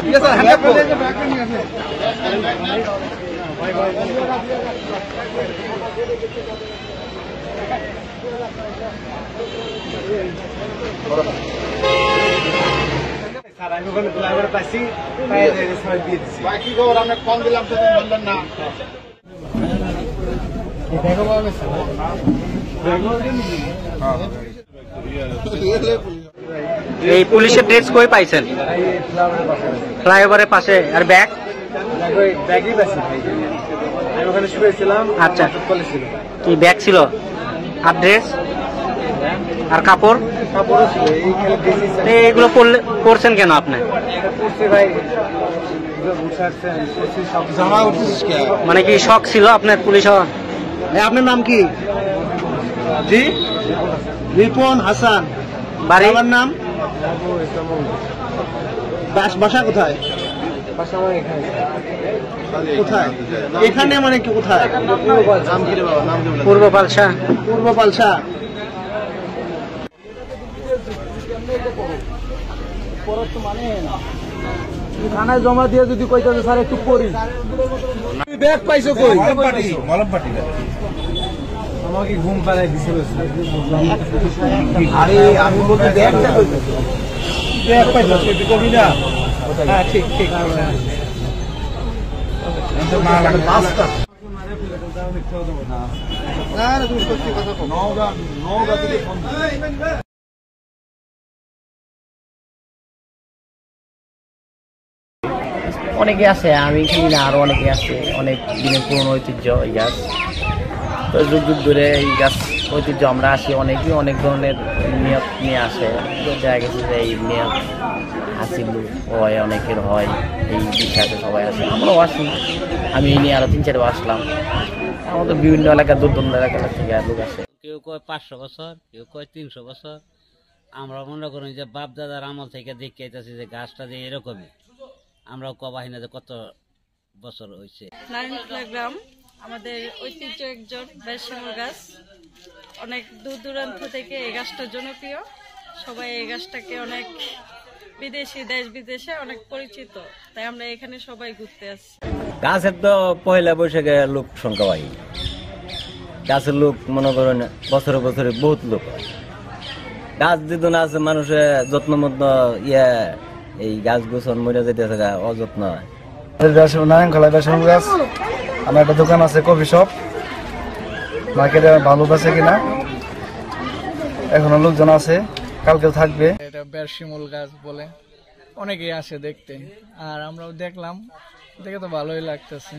ঠিক আছে hand up করো। স্যার আমি ওখানে ড্রাইভার পাইছি পায়ে সবাই দিয়ে দিচ্ছি বাকি খবর আমরা কম দিলাম তো বললেন না দেখো বাবা এই পুলিশের ড্রেস কই পাইছেন? ফ্লাইওভারের পাশে। আর ব্যাগ? ব্যাগই পাইছি আমি ওখানে শুয়েছিলাম। আচ্ছা, ছিল কি ব্যাগ ছিল? আর ড্রেস আর কাপড়? কাপড়ও ছিল। এইগুলো পরছেন কেন আপনি? পড়ছি ভাই জামা উঠছিস কে? মানে কি শখ ছিল আপনার পুলিশ হওয়া? আপনার নাম কি? জি রিপন হাসান। বাড়ি? আমার নাম বাসা কোথায়? কোথায় এখানে মানে কি কোথায়? পূর্ব পালসা। পূর্ব পালসা। থানায় জমা দিয়ে যদি কইতে স্যার একটু পড়ি ব্যাগ পাইছো কই? মলমপাটি আমাকে ঘুম পাড়াই দিছিল। আরে আমি বলতে ব্যাগটা কই? ব্যাগ পাইছো তুই কবি না? হ্যাঁ ঠিক ঠিক। না লাগে পাঁচটা না না তুমি সত্যি কথা বল। নওগাঁ থেকে ফোন অনেকে আছে, আমি চিনি না, আরো অনেকে আছে। অনেক দিনের পুরনো ঐতিহ্য এই গাছ, তো যুগ যুগ ধরে এই গাছ ঐতিহ্য আমরা আসি। অনেকেই অনেক ধরনের নিয়ত নিয়ে আসে। দেখা গেছে যে এই নিয়ত হাসিল হয়, অনেকের হয়, এই বিশ্বাসে সবাই আসে, আমরাও আসি। আমি এই নিয়ে আরো 3-4 বার আসলাম। আমাদের বিভিন্ন এলাকা, দূর দূর এলাকা থেকে লোক আসে। কেউ কয় 500 বছর, কেউ কয় 300 বছর। আমরা মনে করি যে বাপ দাদার আমল থেকে দেখে আইতেছি যে গাছটা যে এরকমই। আমরাও কবাহি না যে কত বছর হয়েছে। নারায়ণখোলা গ্রাম আমাদের ঐতিহ্য একজন বেশিমূল গাছ। অনেক দূর দূরান্ত থেকে এই গাছটা জনপ্রিয়। সবাই এই গাছটাকে অনেক বিদেশি দেশ বিদেশে অনেক পরিচিত, তাই আমরা এখানে সবাই ঘুরতে আসছি। গাছের তো পয়লা বৈশাখে লোক সংখ্যা বাড়ি। গাছের লোক মনে করেন বছরে বছরে বহুত লোক হয়। গাছ যদি না আছে মানুষের যত্ন মত্ন এই গাছ গোছন মরে যেতেছে অযত্ন হয়। নারায়ণখোলা বেশিমূল গাছ। আমার একটা দোকান আছে, কফি শপ। মার্কেটে ভালো আছে কিনা এখনো লোকজন আছে, কালকেও থাকবে। এটা বেশিমূল গাছ বলে অনেকেই আসে দেখতে, আর আমরাও দেখলাম, দেখে তো ভালোই লাগতেছে।